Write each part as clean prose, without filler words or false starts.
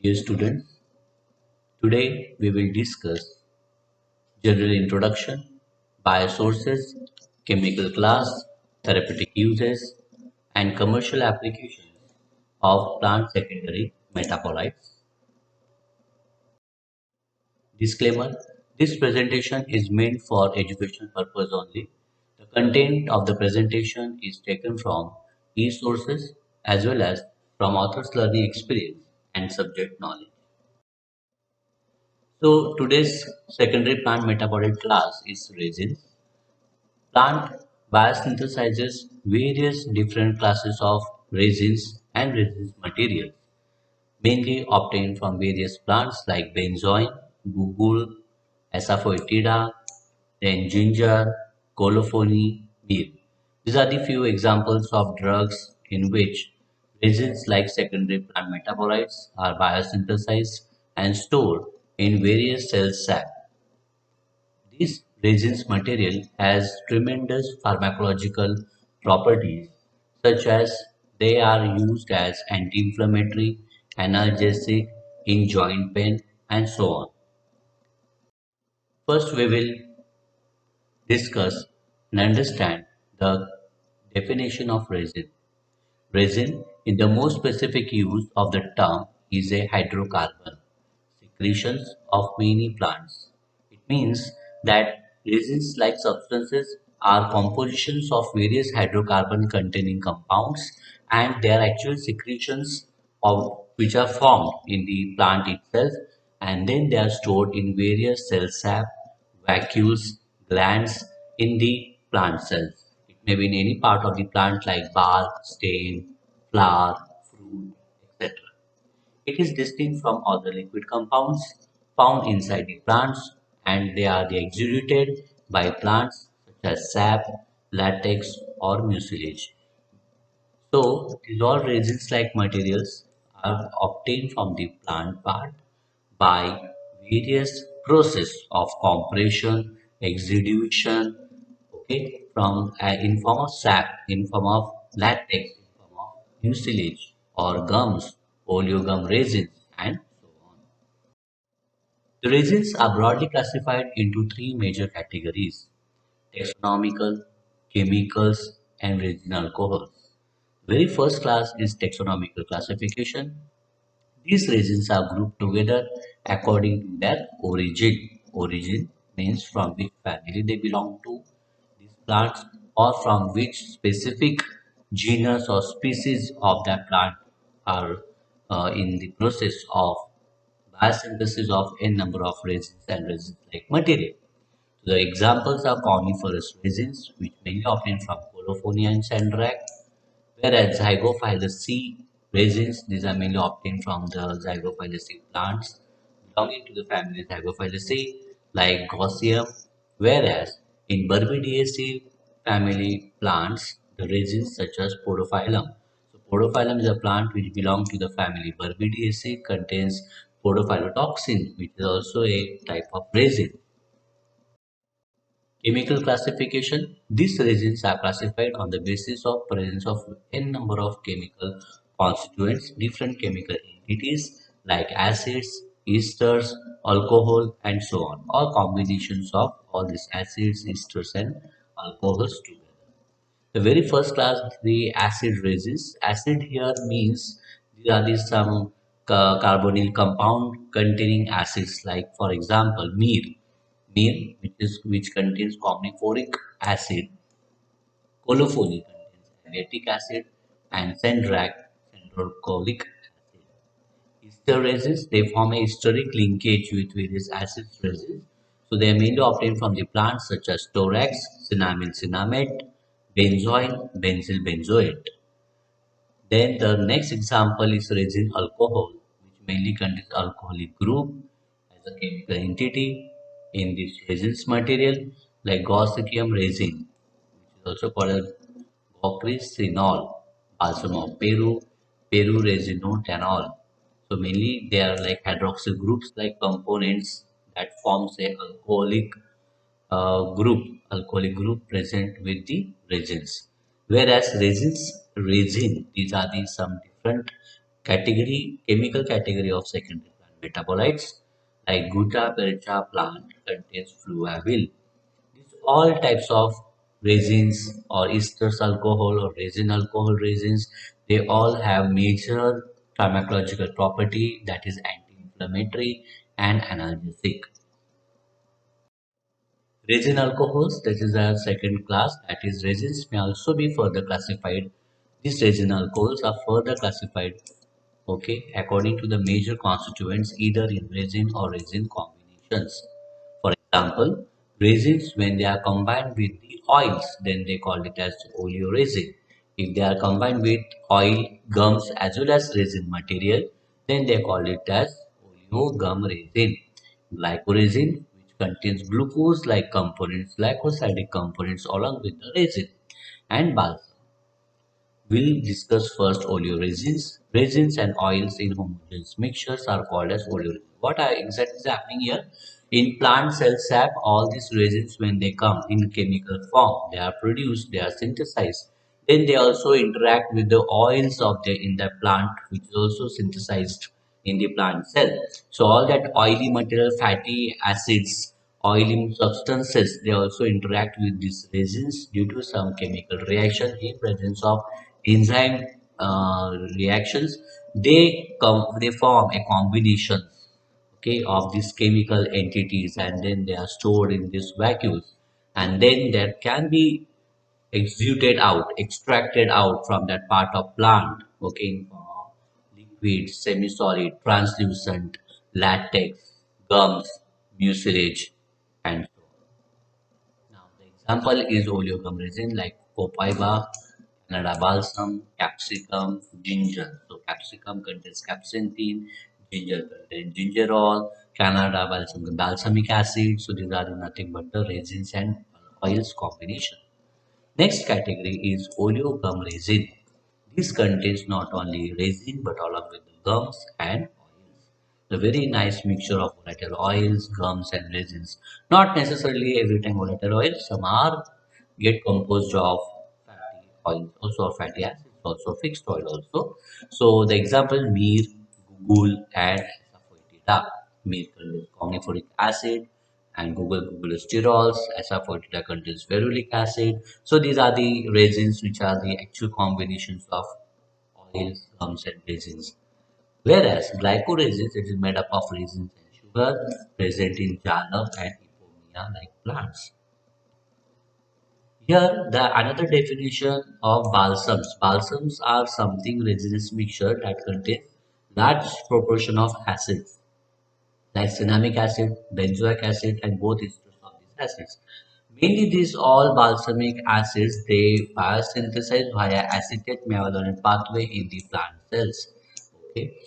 Dear students, today we will discuss general introduction, biosources, chemical class, therapeutic uses, and commercial applications of plant secondary metabolites. Disclaimer: this presentation is meant for educational purpose only. The content of the presentation is taken from e-sources as well as from author's learning experience and subject knowledge. So today's secondary plant metabolite class is resins. Plant biosynthesizes various different classes of resins and resins materials, mainly obtained from various plants like benzoin, gugul, asafoetida, then ginger, colophony, meal. These are the few examples of drugs in which resins like secondary plant metabolites are biosynthesized and stored in various cell sap. This resins material has tremendous pharmacological properties such as they are used as anti-inflammatory, analgesic, in joint pain and so on. First we will discuss and understand the definition of resin. Resin, in the most specific use of the term, is a hydrocarbon secretions of many plants. It means that resins-like substances are compositions of various hydrocarbon-containing compounds, and they are actual secretions of which are formed in the plant itself, and then they are stored in various cell sap, vacuoles, glands in the plant cells. It may be in any part of the plant like bark, stem, flower, fruit, etc. It is distinct from other liquid compounds found inside the plants, and they are exuded by plants such as sap, latex, or mucilage. So, dissolved resins-like materials are obtained from the plant part by various process of compression, exudation, okay, from in form of sap, in form of latex, in form of mucilage or gums, oleogum resins, and so on. The resins are broadly classified into three major categories: taxonomical, chemicals, and resin alcohols. Very first class is taxonomical classification. These resins are grouped together according to their origin. Origin means from which family they belong to, these plants, or from which specific genus or species of that plant are in the process of biosynthesis of n number of resins and resins-like material. The examples are coniferous resins, which mainly obtained from Colophony and Sandrak, whereas Zygophyllus resins, these are mainly obtained from the Zygophyllus plants belonging to the family Zygophyllus like Gossypium, whereas in Barbidiaceae family plants, the resins such as Podophyllum. So Podophyllum is a plant which belongs to the family Barbidiaceae, contains podophyllatoxin, which is also a type of resin. Chemical classification: these resins are classified on the basis of presence of n number of chemical constituents, different chemical entities like acids, esters, alcohol, and so on, or combinations of all these acids, esters, and alcohols together. The very first class, the acid resins. Acid here means these are the some carbonyl compound containing acids, like for example, meal, which contains carbonic acid, colophony contains acetic acid, and centrac, centralcoholic acid. Esterases, they form a steric linkage with various acid resins. So they are mainly obtained from the plants such as storax, cinnamyl cinnamate, benzoin, benzyl benzoate. Then the next example is resin alcohol, which mainly contains alcoholic group as a chemical entity in this resins material like Gossypium resin, which is also called as gocrysinol, balsam of Peru, Peru resinotanol. So mainly they are like hydroxyl groups like components that forms a alcoholic group present with the resins. Whereas resin, these are the some different chemical category of secondary plant metabolites like gutta percha plant contains fluavil. These all types of resins or esters alcohol or resin alcohol resins, they all have major pharmacological property that is anti-inflammatory and analgesic. Resin alcohols, that is a second class, that is resins may also be further classified. These resin alcohols are further classified, okay, according to the major constituents either in resin or resin combinations. For example, resins when they are combined with the oils, then they call it as oleoresin. If they are combined with oil, gums as well as resin material, then they call it as oleogum resin. Glycoresin, which contains glucose-like components, glycosidic components along with the resin, and balsam. We'll discuss first oleoresins. Resins and oils in homogeneous mixtures are called as oleoresins. What are exactly is happening here? In plant cell sap, all these resins, when they come in chemical form, they are produced, they are synthesized. Then they also interact with the oils of the in the plant, which is also synthesized in the plant cell. So all that oily material, fatty acids, oily substances, they also interact with these resins due to some chemical reaction in presence of enzyme reactions. They form a combination, okay, of these chemical entities, and then they are stored in these vacuoles, and then there can be exuded out, extracted out from that part of plant, okay, in form of liquid, semi-solid, translucent, latex, gums, mucilage, and so on. Now, the example is oleogum resin like copaiba, Canada balsam, capsicum, ginger. So, capsicum contains capsaicin, ginger contains gingerol, Canada balsam balsamic acid. So, these are nothing but the resins and oils combination. Next category is oleogum resin. This contains not only resin but along with the gums and oils. A very nice mixture of volatile oils, gums and resins. Not necessarily every time volatile oils. Some are get composed of fatty oils, also fatty acids, also fixed oil also. So the example Mir, Gugul and Asafoetida. Mir contains coniferous acid and Google sterols. Asafoetida contains ferulic acid. So these are the resins which are the actual combinations of oils, gums and resins. Whereas glycoresins, it is made up of resins and sugar present in Janam and Ipomia like plants. Here, the another definition of balsams. Balsams are something resinous mixture that contains large proportion of acids like cinnamic acid, benzoic acid, and both esters of these acids. Mainly, these all balsamic acids they biosynthesize via acetate mevalonate pathway in the plant cells. Okay,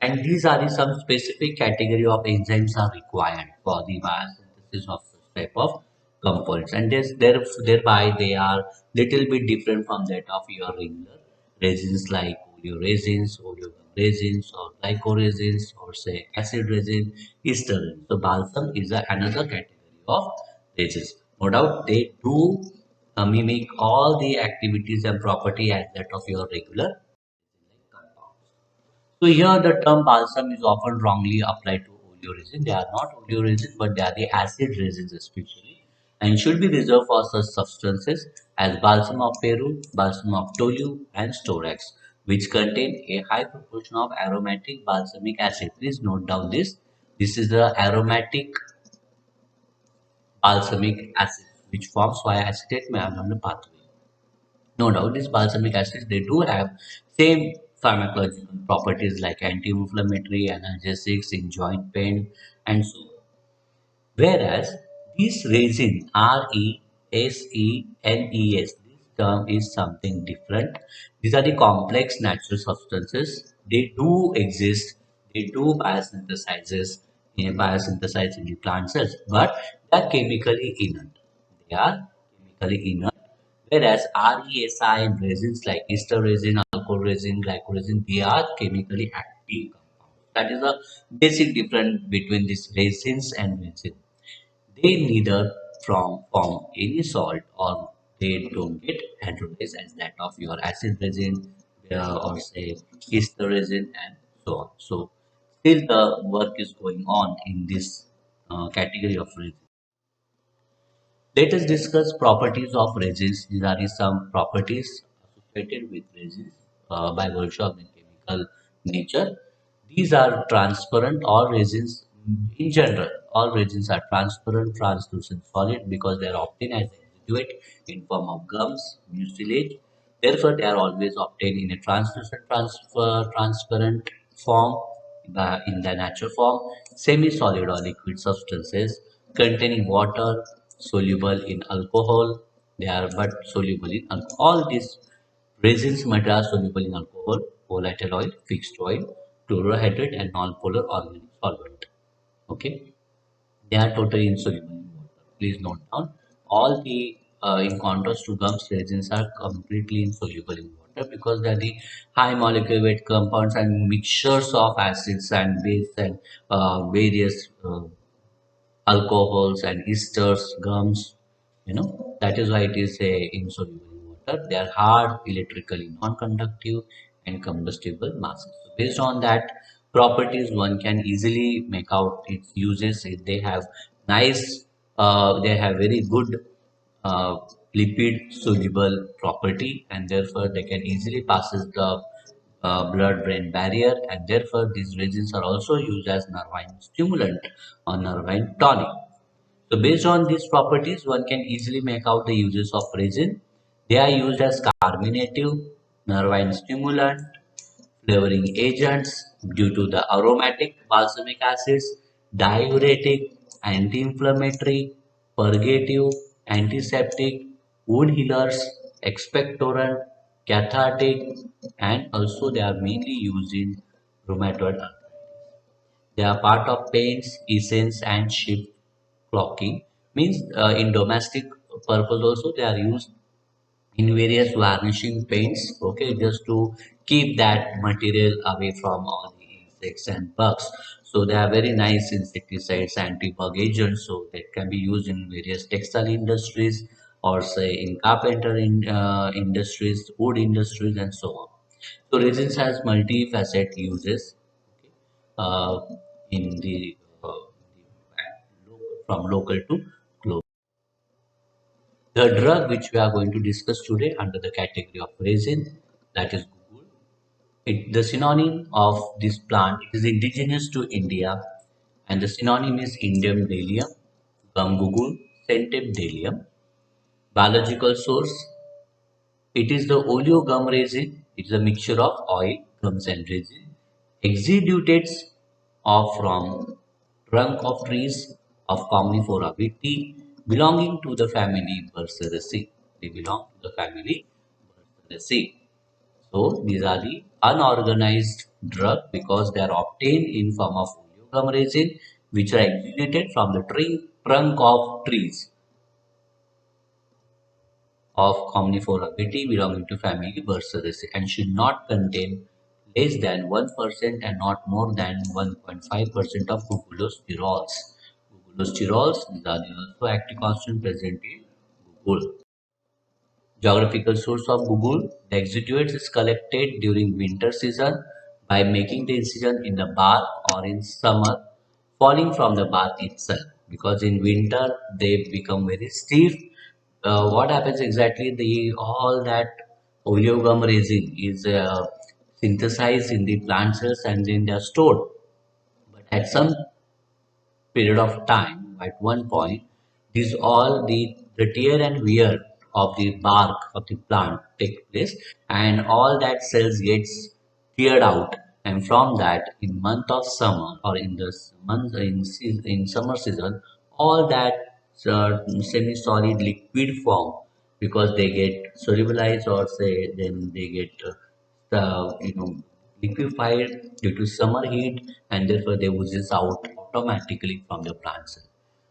and these are the some specific category of enzymes are required for the biosynthesis of such type of compounds, and thereby they are little bit different from that of your regular resins like oleoresins, oleogum resins, or glycoresins, or say acid resin, ester resin. So balsam is another category of resins. No doubt they do mimic all the activities and property as that of your regular compounds. So here the term balsam is often wrongly applied to oleoresin. They are not oleoresin, but they are the acid resins especially, and should be reserved for such substances as balsam of Peru, balsam of Tolu, and Storax, which contain a high proportion of aromatic balsamic acid. Please note down this. This is the aromatic balsamic acid, which forms via acetate malonyl pathway. No doubt, these balsamic acids they do have same pharmacological properties like anti-inflammatory, analgesics in joint pain, and so on. Whereas this resin, Resenes, this term is something different. These are the complex natural substances. They do exist. They do biosynthesize in the plant cells, but they are chemically inert. They are chemically inert. Whereas RESI and resins like ester resin, alcohol resin, glycoresin, they are chemically active compounds. That is the basic difference between these resins and resin. They neither form any salt or they don't get hydrolyzed as that of your acid resin, or say ester resin and so on. So still the work is going on in this category of resin. Let us discuss properties of resins. These are the some properties associated with resins by virtue of the chemical nature. These are transparent. All resins, in general, all resins are transparent, translucent, solid because they are obtained as a residuate in form of gums, mucilage. Therefore, they are always obtained in a translucent, transparent form in the natural form, semi-solid or liquid substances containing water, soluble in alcohol. They are but soluble in alcohol. All these resins material are soluble in alcohol, volatile oil, fixed oil, chlorohydrate, and non-polar organic solvent. Okay, they are totally insoluble in water. Please note down all the in contrast to gums, resins are completely insoluble in water because they are the high molecular weight compounds and mixtures of acids and base and various alcohols and esters, gums. That is why it is a insoluble in water. They are hard, electrically non-conductive, and combustible masses. So based on that properties, one can easily make out its uses. If they have nice, they have very good uh, lipid soluble property, and therefore they can easily passes the blood-brain barrier, and therefore these resins are also used as nervine stimulant or nervine tonic. So based on these properties, one can easily make out the uses of resin. They are used as carminative, nervine stimulant, flavoring agents due to the aromatic balsamic acids, diuretic, anti-inflammatory, purgative, antiseptic, wound healers, expectorant, cathartic, and also they are mainly used in rheumatoid arthritis. They are part of paints, essence, and shift clocking. Means in domestic purpose also they are used in various varnishing paints. Okay, just to keep that material away from all the insects and bugs. So they are very nice insecticides, anti-bug agents. So that can be used in various textile industries or say in carpenter industries, wood industries, and so on. So resins has multi-facet uses. Okay, uh, in the from local to global. The drug which we are going to discuss today under the category of resin, that is Google. The synonym of this plant it is indigenous to India, and the synonym is Indium delium, gum Google, centum delium. Biological source, it is the oleogum resin. It is a mixture of oil, gums, and resin. Exudates of from trunk of trees of Comnifera viti belonging to the family Burseraceae. They belong to the family Burseraceae. So these are the unorganized drug because they are obtained in form of oleogum resin which are exudated from the trunk of trees of Comnifera viti belonging to family Burseraceae and should not contain less than 1% and not more than 1.5% of glucosterols. Glucosterols, these are the also active constant present in Google. Geographical source of Google. The exudates is collected during winter season by making the incision in the bark or in summer falling from the bark itself because in winter they become very stiff. What happens exactly? The all that oleogum resin is synthesized in the plant cells and then they are stored. But at some period of time, at one point, these all the tear and wear of the bark of the plant take place, and all that cells gets teared out, and from that, in month of summer or in this month in summer season, all that semi-solid liquid form because they get solubilized or say then they get liquefied due to summer heat and therefore they oozes out automatically from the plant cell.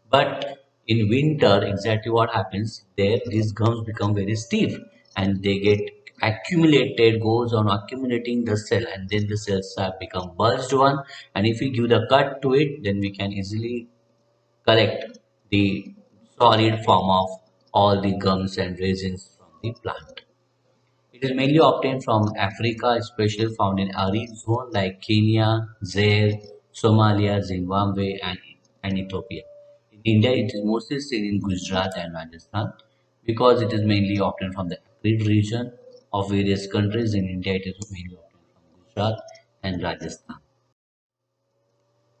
But in winter, exactly what happens there, these gums become very stiff and they get accumulated, goes on accumulating the cell and then the cells have become bulged one. And if we give the cut to it, then we can easily collect the solid form of all the gums and resins from the plant. It is mainly obtained from Africa, especially found in arid zone like Kenya, Zaire, Somalia, Zimbabwe, and Ethiopia. In India, it is mostly seen in Gujarat and Rajasthan because it is mainly obtained from the arid region of various countries. In India, it is mainly obtained from Gujarat and Rajasthan.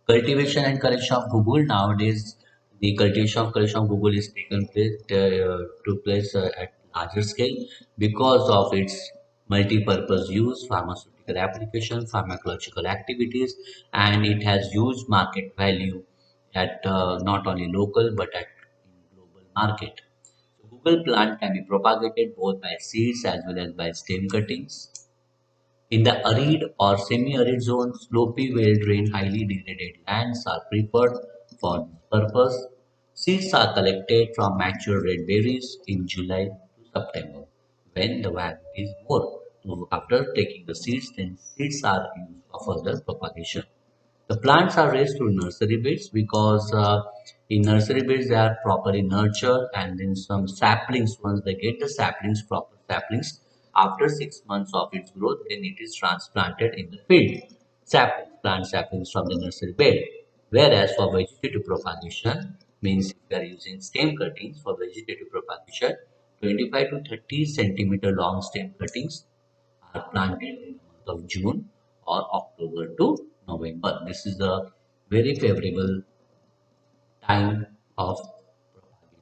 Cultivation and collection of Google nowadays, the cultivation of collection of Google is taken place took place at larger scale because of its multi-purpose use, pharmaceutical application, pharmacological activities, and it has huge market value at not only local but at global market. So Google plant can be propagated both by seeds as well as by stem cuttings. In the arid or semi-arid zones, slopy, well-drained, highly degraded lands are preferred for this purpose. Seeds are collected from mature red berries in July to September, when the value is more. So after taking the seeds, then seeds are used for further propagation. The plants are raised through nursery beds because in nursery beds they are properly nurtured, and then some saplings, once they get the saplings, proper saplings, after 6 months of its growth, then it is transplanted in the field. Saplings, plant saplings from the nursery bed. Whereas for vegetative propagation, means if we are using stem cuttings for vegetative propagation, 25 to 30 centimeter long stem cuttings are planted in the month of June or October to November. This is the very favorable time of propagation,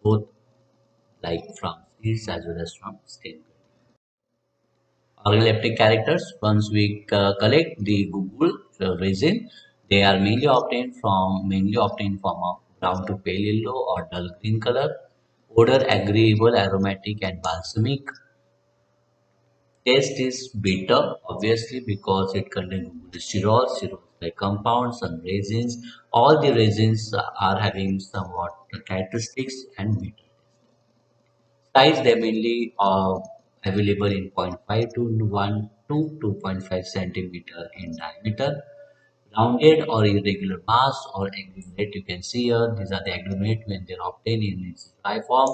both like from seeds as well as from stem. Organoleptic characters, once we collect the Google resin, they are mainly obtained from a brown to pale yellow or dull green color, odor agreeable, aromatic and balsamic. Taste is bitter, obviously, because it contains sterols like compounds and resins. All the resins are having somewhat characteristics and bitter. Size, they mainly are available in zero point 0.5 to 1 to 2.5 centimeter in diameter. Rounded or irregular mass or agglomerate, you can see here, these are the agglomerate when they are obtained in its dry form.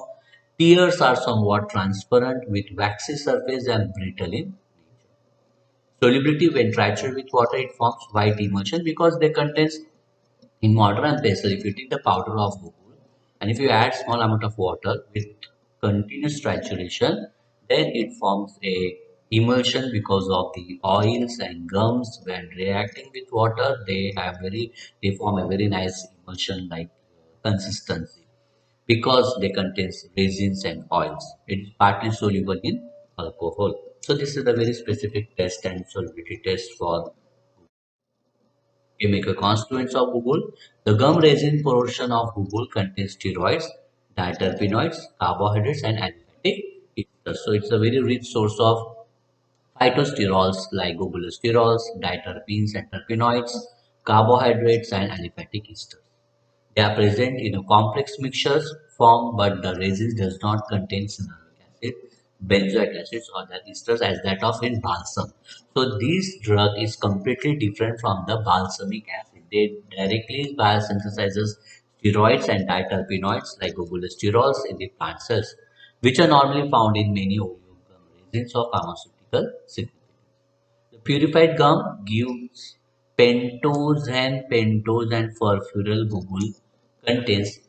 Tears are somewhat transparent with waxy surface and brittle in solubility. When tried with water, it forms white emulsion because they contains in mortar and pestle. If you take the powder of Google and if you add small amount of water with continuous trituration, then it forms a emulsion because of the oils and gums. When reacting with water, they form a very nice emulsion like consistency because they contain resins and oils. It is partly soluble in alcohol. So this is a very specific test and solubility test for chemical constituents of Google. The gum resin portion of Google contains steroids, diterpenoids, carbohydrates, and aliphatic esters. So it's a very rich source of phytosterols like glucosterols, diterpenes and terpenoids, carbohydrates, and aliphatic esters. They are present in a complex mixtures form, but the resin does not contain cinnamic acid, benzoic acids, or the esters as that of in balsam. So this drug is completely different from the balsamic acid. They directly biosynthesizes steroids and diterpenoids like glucosterols in the plant cells, which are normally found in many oleogum resins of pharmaceutical significance. The purified gum gives pentose and furfuryl Google contains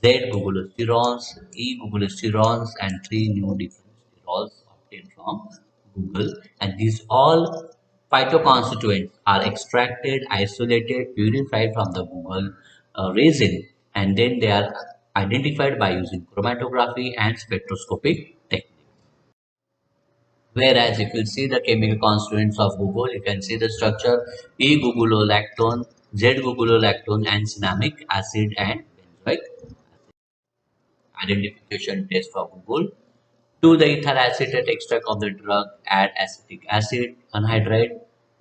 Z-glucosterols, E-glucosterols, and three new different sterols obtained from Google. And these all phytoconstituents are extracted, isolated, purified from the Google resin, and then they are identified by using chromatography and spectroscopic techniques. Whereas if you see the chemical constituents of Google, you can see the structure E-gugulolactone, Z-gugulolactone, and cinnamic acid and benzoic identification test for Google. To the ethyl acetate extract of the drug, add acetic acid, anhydride,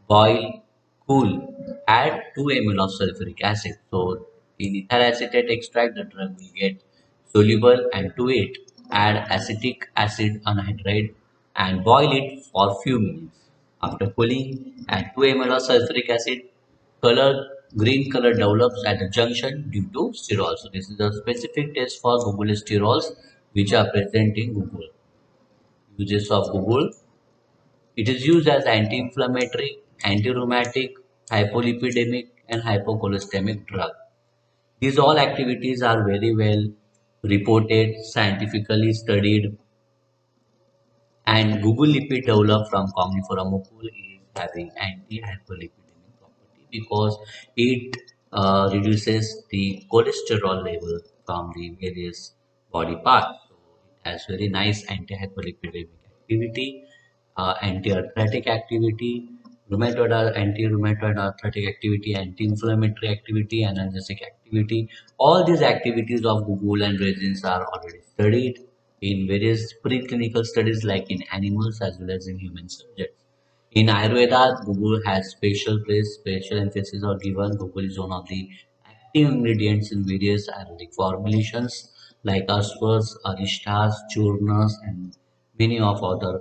boil, cool. Add 2 ml of sulfuric acid. So, in ethyl acetate extract, the drug will get soluble, and to it, add acetic acid, anhydride, and boil it for few minutes. After cooling, add 2 ml of sulfuric acid. Green color develops at the junction due to sterol. So, this is a specific test for Google sterols which are present in Google. Uses of Google. It is used as anti-inflammatory, anti-rheumatic, hypolipidemic, and hypocholestemic drug. These all activities are very well reported, scientifically studied, and Google lipid developed from Cogniferum mucul is having anti-hyperlipidemic property because it reduces the cholesterol level from the various body parts. So it has very nice anti-hyperlipidemic activity, anti-arthritic activity, anti-rheumatoid arthritic activity, anti-inflammatory activity, analgesic activity. All these activities of Google and resins are already studied in various preclinical studies like in animals as well as in human subjects. In Ayurveda, Google has special place, special emphasis are given. Google is one of the active ingredients in various Ayurvedic formulations like aswas, arishtas, churnas, and many of other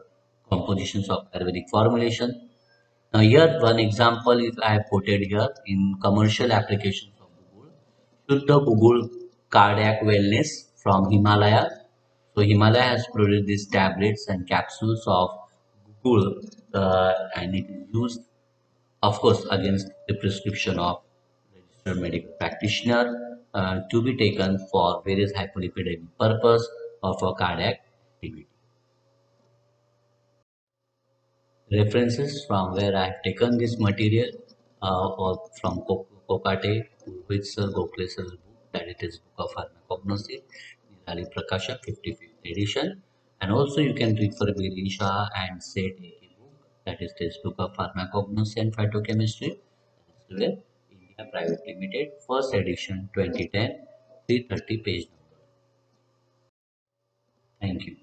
compositions of Ayurvedic formulation. Now here one example is I have quoted here in commercial applications of Google. Shuddha Google Cardiac Wellness from Himalaya. So Himalaya has produced these tablets and capsules of Google and it is used of course against the prescription of registered medical practitioner to be taken for various hypolipidemic purpose or for cardiac activity. References from where I have taken this material or from Kokate, Purvitser Gokhle's book, that it is Book of Pharmacognosy, Nirali Prakasha, 55th edition. And also you can refer Virisha and Seth A.K. book, that is this Book of Pharmacognosy and Phytochemistry, that is where India Private Limited, first edition 2010, 330 page number. Thank you.